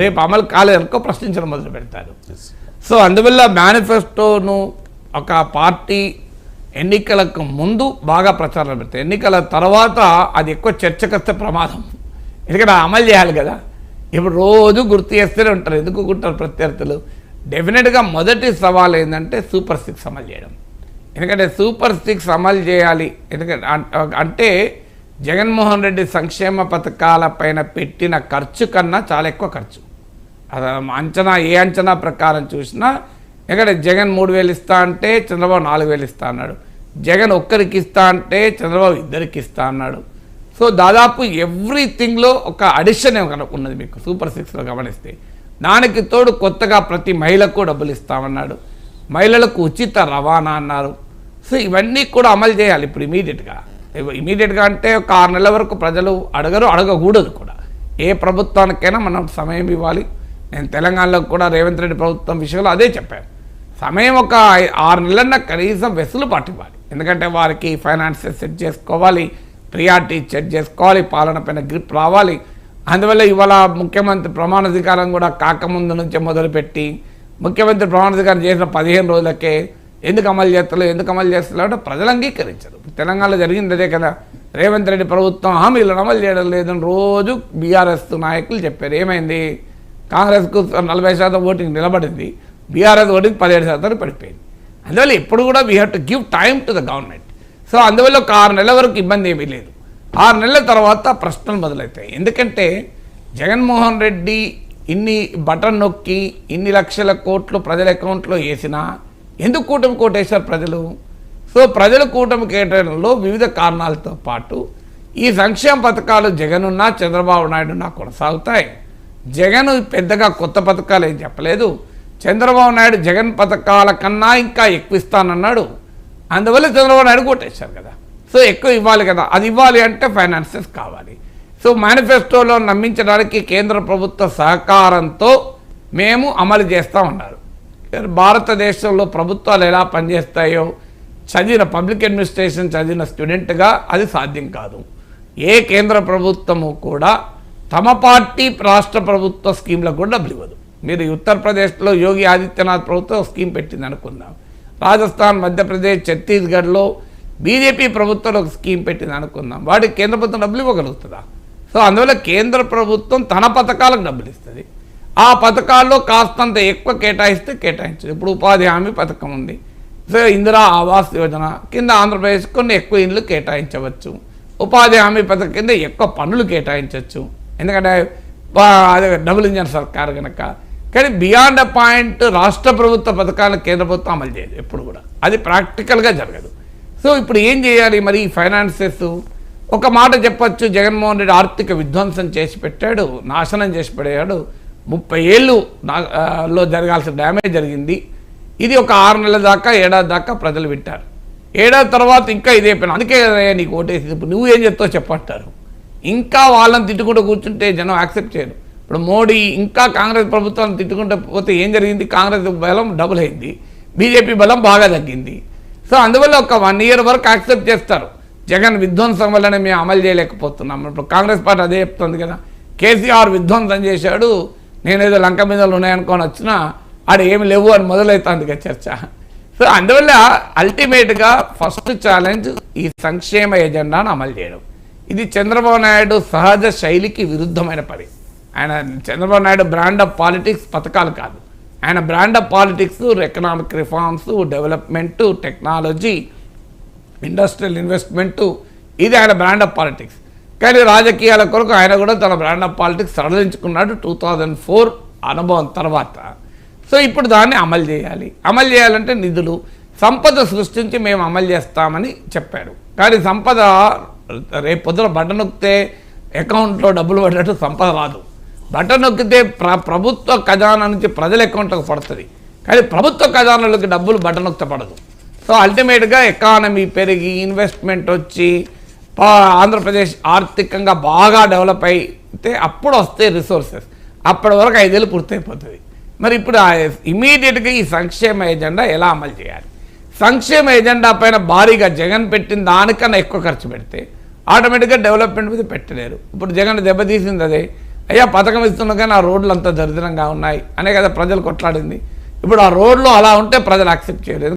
రేపు అమలు కాలేదనుకో ప్రశ్నించడం మొదలు పెడతారు. సో అందువల్ల మేనిఫెస్టోను ఒక పార్టీ ఎన్నికలకు ముందు బాగా ప్రచారం పెడతాయి, ఎన్నికల తర్వాత అది ఎక్కువ చర్చకొస్తే ప్రమాదం. ఎందుకంటే అమలు చేయాలి కదా. ఇప్పుడు రోజు గుర్తు చేస్తూనే ఉంటారు, ఎందుకు గుంటారు ప్రత్యర్థులు. డెఫినెట్గా మొదటి సవాల్ ఏంటంటే సూపర్ 6 అమలు చేయడం. ఎందుకంటే సూపర్ 6 అమలు చేయాలి. ఎందుకంటే అంటే జగన్మోహన్ రెడ్డి సంక్షేమ పథకాలపైన పెట్టిన ఖర్చు కన్నా చాలా ఎక్కువ ఖర్చు. అది అంచనా, ఏ అంచనా ప్రకారం చూసినా ఎందుకంటే జగన్ 3,000 ఇస్తా అంటే చంద్రబాబు 4,000 ఇస్తా అన్నాడు, జగన్ ఒక్కరికి ఇస్తా అంటే చంద్రబాబు 2 ఇస్తా అన్నాడు. సో దాదాపు ఎవ్రీథింగ్లో ఒక అడిషన్ ఉన్నది మీకు సూపర్ 6లో గమనిస్తే. దానికి తోడు కొత్తగా ప్రతి మహిళకు డబ్బులు ఇస్తామన్నాడు, మహిళలకు ఉచిత రవాణా అన్నారు. సో ఇవన్నీ కూడా అమలు చేయాలి ఇప్పుడు ఇమీడియట్గా అంటే ఒక 6 నెలల వరకు ప్రజలు అడగకూడదు కూడా. ఏ ప్రభుత్వానికైనా మనం సమయం ఇవ్వాలి. నేను తెలంగాణలో కూడా రేవంత్ రెడ్డి ప్రభుత్వం విషయంలో అదే చెప్పాను, సమయం ఒక 6 నెలలన్నా కనీసం వెసులుబాటు ఇవ్వాలి. ఎందుకంటే వారికి ఫైనాన్సెస్ సెట్ చేసుకోవాలి, ప్రియారిటీ సెట్ చేసుకోవాలి, పాలన పైన గ్రిప్ రావాలి. అందువల్ల ఇవాళ ముఖ్యమంత్రి ప్రమాణాధికారం కూడా కాకముందు నుంచే మొదలుపెట్టి ముఖ్యమంత్రి ప్రమాణాధికారం చేసిన 15 రోజులకే ఎందుకు అమలు చేస్తలేదు అంటే ప్రజలు అంగీకరించరు. తెలంగాణలో జరిగింది అదే కదా. రేవంత్ రెడ్డి ప్రభుత్వం హామీలను అమలు చేయడం లేదని రోజు బీఆర్ఎస్ నాయకులు చెప్పారు. ఏమైంది? కాంగ్రెస్కు 40% ఓటింగ్ నిలబడింది, బీఆర్ఎస్ ఓటింగ్ 17% పడిపోయింది. అందువల్ల ఇప్పుడు కూడా we have to give time to the government. So అందువల్ల ఒక 6 నెలల వరకు ఇబ్బంది ఏమీ లేదు. 6 నెలల తర్వాత ప్రశ్నలు మొదలవుతాయి. ఎందుకంటే జగన్మోహన్ రెడ్డి ఇన్ని బటన్ నొక్కి ఇన్ని లక్షల కోట్లు ప్రజల అకౌంట్లో వేసినా ఎందుకు కూటమి కోటేశారు ప్రజలు? సో ప్రజలు కూటమి కేటాయంలో వివిధ కారణాలతో పాటు ఈ సంక్షేమ పథకాలు జగనున్నా చంద్రబాబు నాయుడున్నా కొనసాగుతాయి. జగన్ పెద్దగా కొత్త పథకాలు ఏం చెప్పలేదు, చంద్రబాబు నాయుడు జగన్ పథకాల కన్నా ఇంకా ఎక్కువ ఇస్తానన్నాడు. అందువల్ల చంద్రబాబు నాయుడు కొట్టేశారు కదా. సో ఎక్కువ ఇవ్వాలి కదా, అది ఇవ్వాలి అంటే ఫైనాన్సెస్ కావాలి. సో మేనిఫెస్టోలో నమ్మించడానికి కేంద్ర ప్రభుత్వ సహకారంతో మేము అమలు చేస్తామన్నారు. భారతదేశంలో ప్రభుత్వాలు ఎలా పనిచేస్తాయో చదివిన పబ్లిక్ అడ్మినిస్ట్రేషన్ చదివిన స్టూడెంట్గా అది సాధ్యం కాదు. ఏ కేంద్ర ప్రభుత్వము కూడా తమ పార్టీ రాష్ట్ర ప్రభుత్వ స్కీమ్లకు కూడా డబ్బులు ఇవ్వదు. మీరు ఉత్తరప్రదేశ్లో యోగి ఆదిత్యనాథ్ ప్రభుత్వం స్కీమ్ పెట్టింది అనుకుందాం, రాజస్థాన్, మధ్యప్రదేశ్, ఛత్తీస్గఢ్లో బీజేపీ ప్రభుత్వం ఒక స్కీమ్ పెట్టింది అనుకుందాం, వాటికి కేంద్ర ప్రభుత్వం డబ్బులు ఇవ్వగలుగుతుందా? సో అందువల్ల కేంద్ర ప్రభుత్వం తన పథకాలకు డబ్బులు ఇస్తుంది. ఆ పథకాల్లో కాస్తంత ఎక్కువ కేటాయిస్తే కేటాయించదు. ఇప్పుడు ఉపాధి హామీ పథకం ఉంది, సో ఇందిరా ఆవాస్ యోజన కింద ఆంధ్రప్రదేశ్ కొన్ని ఎక్కువ ఇండ్లు కేటాయించవచ్చు, ఉపాధి హామీ పథకం కింద ఎక్కువ పనులు కేటాయించవచ్చు. ఎందుకంటే అదే డబుల్ ఇంజన్ సర్కార్ కనుక. కానీ బియాండ్ అ పాయింట్ రాష్ట్ర ప్రభుత్వ పథకాలను కేంద్ర ప్రభుత్వం అమలు చేయదు ఎప్పుడు కూడా, అది ప్రాక్టికల్గా జరగదు. సో ఇప్పుడు ఏం చేయాలి మరి? ఫైనాన్సెస్ ఒక మాట చెప్పచ్చు, జగన్మోహన్ రెడ్డి ఆర్థిక విధ్వంసం చేసి పెట్టాడు, నాశనం చేసి పడేయాడు, 30 ఏళ్ళలో జరగాల్సిన డ్యామేజ్ జరిగింది. ఇది ఒక 6 నెలల దాకా, ఏడాది దాకా ప్రజలు వింటారు. ఏడాది తర్వాత ఇంకా ఇదే పని, అందుకే నీకు ఓటేసి ఇప్పుడు నువ్వు ఏం చెప్తావు చెప్పంటారు. ఇంకా వాళ్ళని తిట్టుకుంటూ కూర్చుంటే జనం యాక్సెప్ట్ చేయరు. ఇప్పుడు మోడీ ఇంకా కాంగ్రెస్ ప్రభుత్వాన్ని తిట్టుకుంటూ పోతే ఏం జరిగింది? కాంగ్రెస్ బలం డబుల్ అయింది, బీజేపీ బలం బాగా తగ్గింది. సో అందువల్ల ఒక 1 ఇయర్ వరకు యాక్సెప్ట్ చేస్తారు. జగన్ విధ్వంసం వల్లనే మేము అమలు చేయలేకపోతున్నాం. ఇప్పుడు కాంగ్రెస్ పార్టీ అదే చెప్తుంది కదా, కేసీఆర్ విధ్వంసం చేశాడు, నేనేదో లంక మీదలు ఉన్నాయనుకొని వచ్చినా ఆడ ఏమి లేవు అని మొదలవుతుంది కదా చర్చ. సో అందువల్ల అల్టిమేట్గా ఫస్ట్ ఛాలెంజ్ ఈ సంక్షేమ ఎజెండాను అమలు చేయడం. ఇది చంద్రబాబు నాయుడు సహజ శైలికి విరుద్ధమైన పని. Chandrababu Naidu brand of politics పథకాలు కాదు, ఆయన brand of politics economic reforms, development, technology, industrial investment, ఇది ఆయన బ్రాండ్ ఆఫ్ పాలిటిక్స్. కానీ రాజకీయాల కొరకు ఆయన కూడా తన బ్రాండ్ ఆఫ్ పాలిటిక్స్ సడలించుకున్నాడు 2004 అనుభవం తర్వాత. సో ఇప్పుడు దాన్ని అమలు చేయాలి. అమలు చేయాలంటే నిధులు, సంపద సృష్టించి మేము అమలు చేస్తామని చెప్పాడు. కానీ సంపద రేపు పొద్దున బటన్ నొక్కితే అకౌంట్లో డబ్బులు పడ్డట్టు సంపద రాదు. బటన్ నొక్కితే ప్రభుత్వ ఖజానా నుంచి ప్రజల అకౌంట్లోకి పడుతుంది, కానీ ప్రభుత్వ ఖజానాలోకి డబ్బులు బటన్ నొక్కితే పడదు. సో అల్టిమేట్గా ఎకానమీ పెరిగి ఇన్వెస్ట్మెంట్ వచ్చి ఆంధ్రప్రదేశ్ ఆర్థికంగా బాగా డెవలప్ అయితే అప్పుడు వస్తాయి రిసోర్సెస్. అప్పటి వరకు 5 ఏళ్ళు పూర్తయిపోతుంది. మరి ఇప్పుడు ఇమీడియట్గా ఈ సంక్షేమ ఎజెండా ఎలా అమలు చేయాలి? సంక్షేమ ఎజెండా పైన భారీగా జగన్ పెట్టిన దానికన్నా ఎక్కువ ఖర్చు పెడితే ఆటోమేటిక్గా డెవలప్మెంట్ మీద పెట్టలేరు. ఇప్పుడు జగన్ దెబ్బతీసింది అదే. అయ్యా పథకం ఇస్తున్నా కానీ ఆ రోడ్లు అంతా దరిద్రంగా ఉన్నాయి అనే కదా ప్రజలు కొట్లాడింది. ఇప్పుడు ఆ రోడ్లు అలా ఉంటే ప్రజలు యాక్సెప్ట్ చేయలేదు.